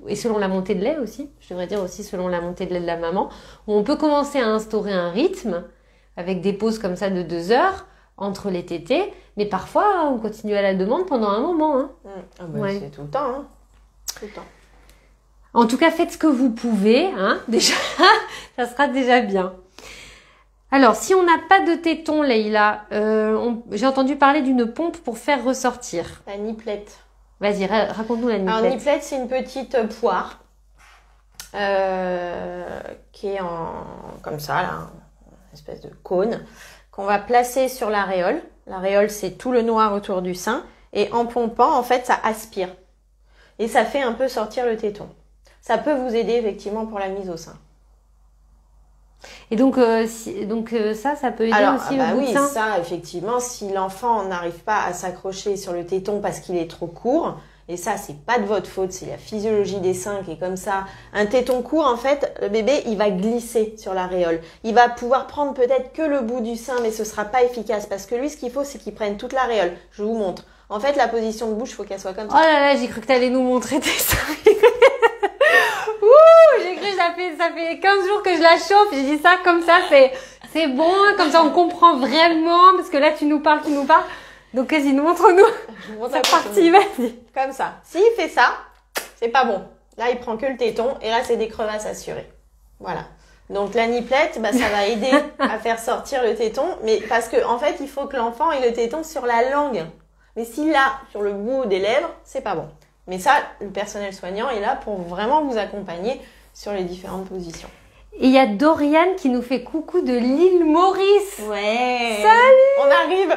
et selon la montée de lait aussi, je devrais dire aussi selon la montée de lait de la maman, où on peut commencer à instaurer un rythme avec des pauses comme ça de 2 heures entre les tétés, mais parfois on continue à la demande pendant un moment. Hein. Ah bah ouais. C'est tout le temps. Hein. Tout le temps. En tout cas, faites ce que vous pouvez. Hein. Déjà, ça sera déjà bien. Alors, si on n'a pas de téton, Leïla, j'ai entendu parler d'une pompe pour faire ressortir. La niplette. Vas-y, raconte-nous la niplette. Alors, niplette, c'est une petite poire qui est comme ça, là, une espèce de cône, qu'on va placer sur l'aréole. L'aréole, c'est tout le noir autour du sein. Et en pompant, en fait, ça aspire. Et ça fait un peu sortir le téton. Ça peut vous aider, effectivement, pour la mise au sein. Et donc, ça peut aider aussi le bout de sein. Oui, ça, effectivement, si l'enfant n'arrive pas à s'accrocher sur le téton parce qu'il est trop court, et ça, c'est pas de votre faute, c'est la physiologie des seins qui est comme ça. Un téton court, en fait, le bébé, il va glisser sur l'aréole. Il va pouvoir prendre peut-être que le bout du sein, mais ce sera pas efficace parce que lui, ce qu'il faut, c'est qu'il prenne toute l'aréole. Je vous montre. En fait, la position de bouche, il faut qu'elle soit comme ça. Oh là là, j'ai cru que t'allais nous montrer tes seins. Ouh, j'ai cru que ça fait 15 jours que je la chauffe. J'ai dit ça comme ça, c'est bon, comme ça on comprend vraiment, parce que là tu nous parles. Donc vas-y, montre-nous. C'est parti, vas-y. Comme ça. S'il fait ça, c'est pas bon. Là, il prend que le téton, et là, c'est des crevasses assurées. Voilà. Donc la niplette, ça va aider à faire sortir le téton, mais parce que en fait, il faut que l'enfant ait le téton sur la langue. Mais s'il l'a sur le bout des lèvres, c'est pas bon. Mais ça, le personnel soignant est là pour vraiment vous accompagner sur les différentes positions. Et il y a Doriane qui nous fait coucou de l'île Maurice. Ouais. Salut. On arrive.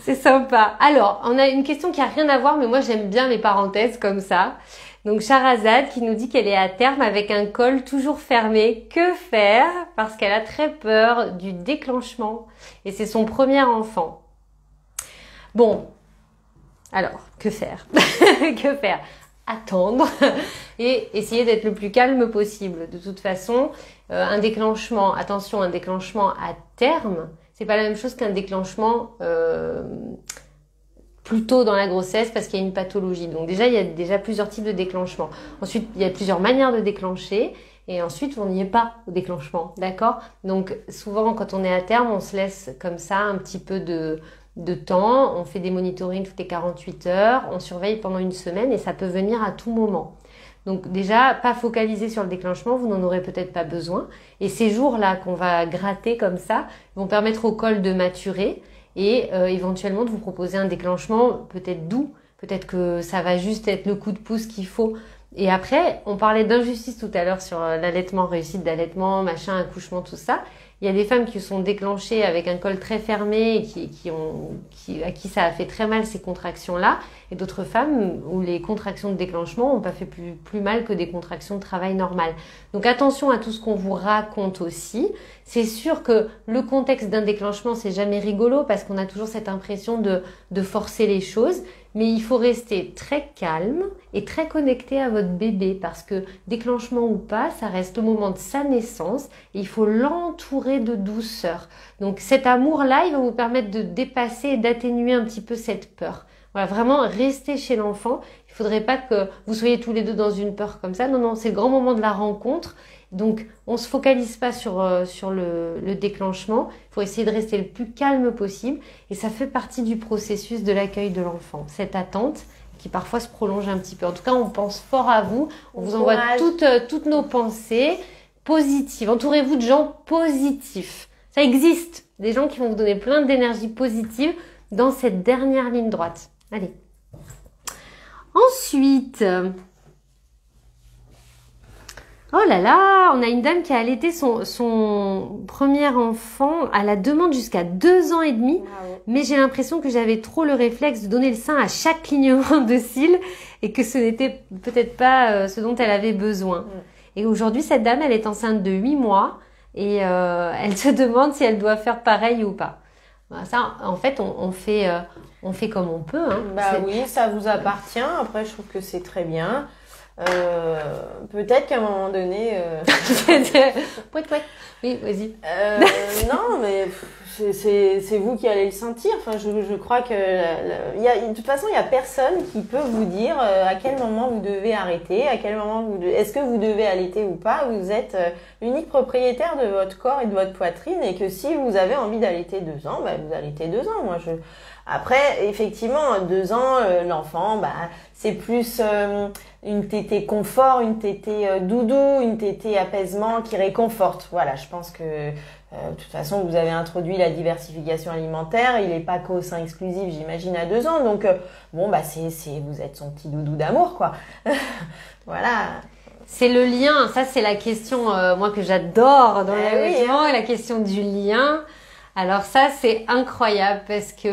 C'est sympa. Alors, on a une question qui a rien à voir, mais moi j'aime bien les parenthèses comme ça. Donc Charazade qui nous dit qu'elle est à terme avec un col toujours fermé. Que faire? Parce qu'elle a très peur du déclenchement. Et c'est son premier enfant. Bon. Alors, que faire? Que faire? Attendre et essayer d'être le plus calme possible. De toute façon, un déclenchement à terme, c'est pas la même chose qu'un déclenchement plus tôt dans la grossesse parce qu'il y a une pathologie. Donc déjà, il y a déjà plusieurs types de déclenchements. Ensuite, il y a plusieurs manières de déclencher. Et ensuite, on n'y est pas au déclenchement, d'accord? Donc souvent, quand on est à terme, on se laisse comme ça un petit peu de temps, on fait des monitorings toutes les 48 heures, on surveille pendant une semaine et ça peut venir à tout moment. Donc déjà, pas focaliser sur le déclenchement, vous n'en aurez peut-être pas besoin. Et ces jours-là qu'on va gratter comme ça vont permettre au col de maturer et éventuellement de vous proposer un déclenchement peut-être doux, peut-être que ça va juste être le coup de pouce qu'il faut. Et après, on parlait d'injustice tout à l'heure sur l'allaitement, réussite d'allaitement, machin, accouchement, tout ça. Il y a des femmes qui sont déclenchées avec un col très fermé et à qui ça a fait très mal ces contractions-là. Et d'autres femmes où les contractions de déclenchement n'ont pas fait plus mal que des contractions de travail normales. Donc attention à tout ce qu'on vous raconte aussi. C'est sûr que le contexte d'un déclenchement, c'est jamais rigolo parce qu'on a toujours cette impression de forcer les choses. Mais il faut rester très calme et très connecté à votre bébé parce que déclenchement ou pas, ça reste le moment de sa naissance et il faut l'entourer de douceur. Donc cet amour-là, il va vous permettre de dépasser et d'atténuer un petit peu cette peur. Voilà, vraiment rester chez l'enfant. Il faudrait pas que vous soyez tous les deux dans une peur comme ça. Non, c'est le grand moment de la rencontre. Donc, on se focalise pas sur le déclenchement. Il faut essayer de rester le plus calme possible. Et ça fait partie du processus de l'accueil de l'enfant. Cette attente qui parfois se prolonge un petit peu. En tout cas, on pense fort à vous. On vous envoie toutes nos pensées positives. Entourez-vous de gens positifs. Ça existe. Des gens qui vont vous donner plein d'énergie positive dans cette dernière ligne droite. Allez. Ensuite... Oh là là, on a une dame qui a allaité son premier enfant à la demande jusqu'à 2 ans et demi. Bravo. Mais j'ai l'impression que j'avais trop le réflexe de donner le sein à chaque clignement de cils et que ce n'était peut-être pas ce dont elle avait besoin. Et aujourd'hui, cette dame, elle est enceinte de 8 mois et elle se demande si elle doit faire pareil ou pas. Bah, ça, en fait, on fait comme on peut. Hein. Bah oui, ça vous appartient. Après, je trouve que c'est très bien. Peut-être qu'à un moment donné... Pouet, pouet. Oui, vas-y. Non, mais c'est vous qui allez le sentir. Enfin, je crois que de toute façon, il y a personne qui peut vous dire à quel moment vous devez arrêter, à quel moment est-ce que vous devez allaiter ou pas. Vous êtes l'unique propriétaire de votre corps et de votre poitrine, et que si vous avez envie d'allaiter 2 ans, bah, vous allaitez 2 ans. Après, effectivement, 2 ans, l'enfant, bah, c'est plus une tétée confort, une tétée doudou, une tétée apaisement qui réconforte. Voilà, je pense que de toute façon, vous avez introduit la diversification alimentaire. Il n'est pas qu'au sein exclusif, j'imagine, à 2 ans. Donc, bon, bah, vous êtes son petit doudou d'amour, quoi. Voilà. C'est le lien. Ça, c'est la question, moi, que j'adore dans l'allaitement, oui, hein. La question du lien. Alors ça, c'est incroyable parce que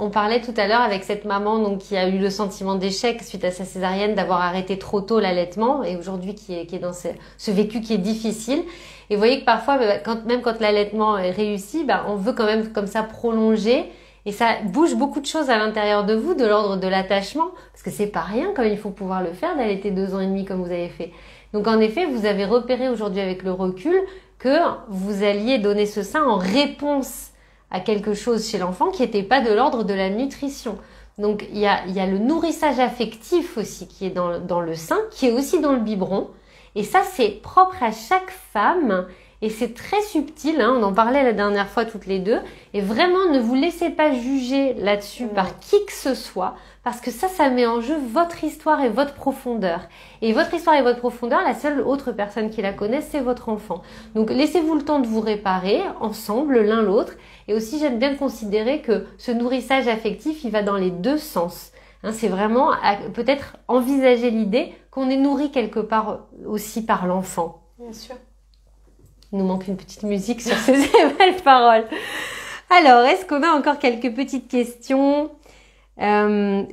on parlait tout à l'heure avec cette maman donc qui a eu le sentiment d'échec suite à sa césarienne, d'avoir arrêté trop tôt l'allaitement, et aujourd'hui qui est dans ce vécu qui est difficile. Et vous voyez que parfois, même quand l'allaitement est réussi, on veut quand même comme ça prolonger, et ça bouge beaucoup de choses à l'intérieur de vous, de l'ordre de l'attachement, parce que c'est pas rien comme il faut pouvoir le faire, d'allaiter 2 ans et demi comme vous avez fait. Donc en effet, vous avez repéré aujourd'hui avec le recul que vous alliez donner ce sein en réponse à quelque chose chez l'enfant qui n'était pas de l'ordre de la nutrition. Donc il y a le nourrissage affectif aussi qui est dans le sein, qui est aussi dans le biberon. Et ça, c'est propre à chaque femme et c'est très subtil. Hein, on en parlait la dernière fois toutes les deux. Et vraiment, ne vous laissez pas juger là-dessus par qui que ce soit, parce que ça met en jeu votre histoire et votre profondeur. Et votre histoire et votre profondeur, la seule autre personne qui la connaisse, c'est votre enfant. Donc laissez-vous le temps de vous réparer ensemble, l'un l'autre. Et aussi, j'aime bien considérer que ce nourrissage affectif, il va dans les 2 sens. Hein, c'est vraiment peut-être envisager l'idée qu'on est nourri quelque part aussi par l'enfant. Bien sûr. Il nous manque une petite musique sur ces belles paroles. Alors, est-ce qu'on a encore quelques petites questions? Faut-il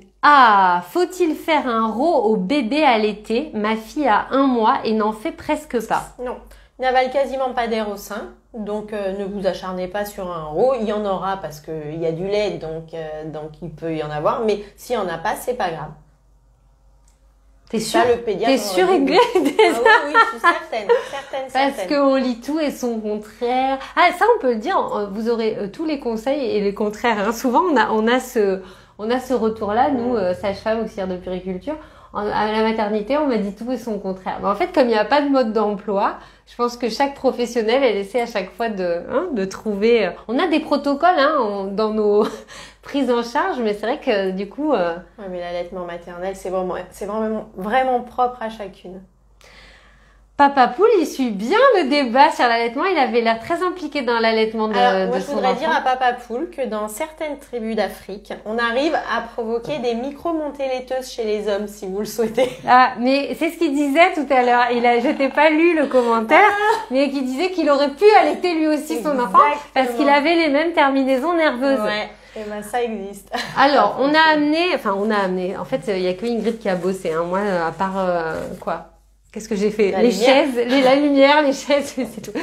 faire un RO au bébé allaité? Ma fille a 1 mois et n'en fait presque pas. Non, il n'avale quasiment pas d'air au sein. Donc, ne vous acharnez pas sur un RO. Il y en aura parce qu'il y a du lait, donc il peut y en avoir. Mais s'il n'y en a pas, c'est pas grave. T'es sûre? T'es sûre, Ingrid? Ah oui, je suis certaine. Parce qu'on lit tout et son contraire. Ah, ça, on peut le dire. Vous aurez tous les conseils et les contraires. Hein. Souvent, on a ce retour-là, nous, sages-femmes, auxiliaires de puériculture. À la maternité, on m'a dit tout et son contraire. Mais en fait, comme il n'y a pas de mode d'emploi, je pense que chaque professionnel, elle essaie à chaque fois de trouver... On a des protocoles dans nos prises en charge, mais c'est vrai que du coup... Oui, mais l'allaitement maternel, c'est vraiment propre à chacune. Papa Poule, il suit bien le débat sur l'allaitement. Il avait l'air très impliqué dans l'allaitement de son enfant. Moi, je voudrais dire à Papa Poule que dans certaines tribus d'Afrique, on arrive à provoquer des micro-montées laiteuses chez les hommes, si vous le souhaitez. Ah, mais c'est ce qu'il disait tout à l'heure. Je t'ai pas lu le commentaire, mais qui disait qu'il aurait pu allaiter lui aussi son enfant parce qu'il avait les mêmes terminaisons nerveuses. Ouais. Et ça existe. Alors, on a amené. En fait, il y a que Ingrid qui a bossé. Hein. Moi, à part quoi? Qu'est-ce que j'ai fait? Les chaises, la lumière, les chaises, c'est tout.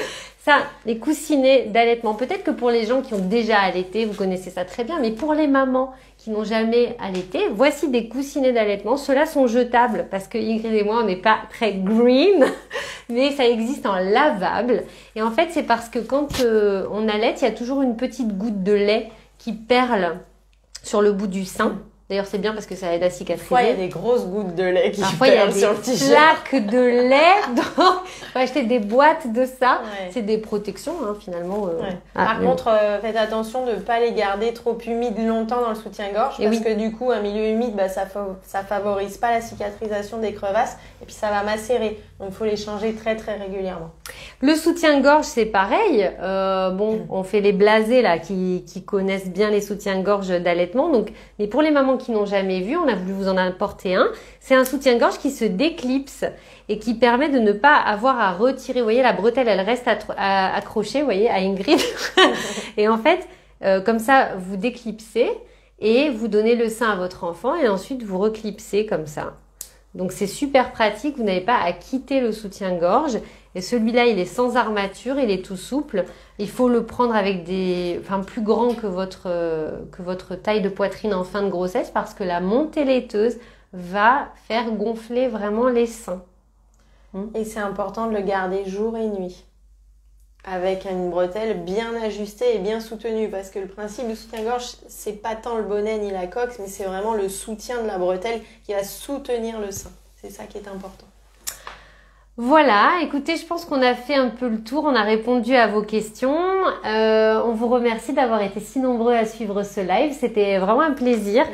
Ça, les coussinets d'allaitement. Peut-être que pour les gens qui ont déjà allaité, vous connaissez ça très bien, mais pour les mamans qui n'ont jamais allaité, voici des coussinets d'allaitement. Ceux-là sont jetables parce que Ingrid et moi, on n'est pas très green, mais ça existe en lavable. Et en fait, c'est parce que quand on allaite, il y a toujours une petite goutte de lait qui perle sur le bout du sein. D'ailleurs, c'est bien parce que ça aide à cicatriser. Parfois, il y a des grosses gouttes de lait qui Parfois, il y a sur le des t-shirt. plaques de lait. Donc, faut acheter des boîtes de ça. Ouais. C'est des protections, hein, finalement. Ouais. Par contre, faites attention de ne pas les garder trop humides longtemps dans le soutien-gorge. Parce que du coup, un milieu humide, ça favorise pas la cicatrisation des crevasses. Et puis, ça va macérer. Donc, il faut les changer très, très régulièrement. Le soutien-gorge, c'est pareil. On fait les blasés, là, qui connaissent bien les soutiens-gorge d'allaitement. Donc, mais pour les mamans qui n'ont jamais vu, on a voulu vous en apporter un. C'est un soutien-gorge qui se déclipse et qui permet de ne pas avoir à retirer. Vous voyez, la bretelle, elle reste accrochée, vous voyez, à Ingrid. Et en fait, comme ça, vous déclipsez et vous donnez le sein à votre enfant et ensuite vous reclipsez comme ça. Donc c'est super pratique, vous n'avez pas à quitter le soutien-gorge. Et celui-là, il est sans armature, il est tout souple. Il faut le prendre avec plus grand que votre taille de poitrine en fin de grossesse parce que la montée laiteuse va faire gonfler vraiment les seins. Et c'est important de le garder jour et nuit. Avec une bretelle bien ajustée et bien soutenue. Parce que le principe du soutien-gorge, c'est pas tant le bonnet ni la coque, mais c'est vraiment le soutien de la bretelle qui va soutenir le sein. C'est ça qui est important. Voilà, écoutez, je pense qu'on a fait un peu le tour, on a répondu à vos questions. On vous remercie d'avoir été si nombreux à suivre ce live, c'était vraiment un plaisir.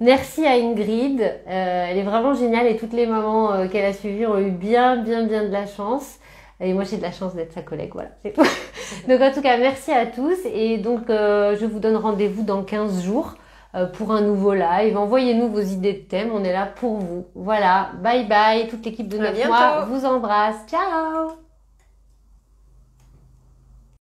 Merci à Ingrid, elle est vraiment géniale et toutes les mamans qu'elle a suivies ont eu bien de la chance. Et moi j'ai de la chance d'être sa collègue, voilà, c'est tout. Donc en tout cas, merci à tous et donc je vous donne rendez-vous dans 15 jours. Pour un nouveau live. Envoyez-nous vos idées de thèmes, on est là pour vous. Voilà, bye bye, toute l'équipe de 9 mois vous embrasse. Ciao!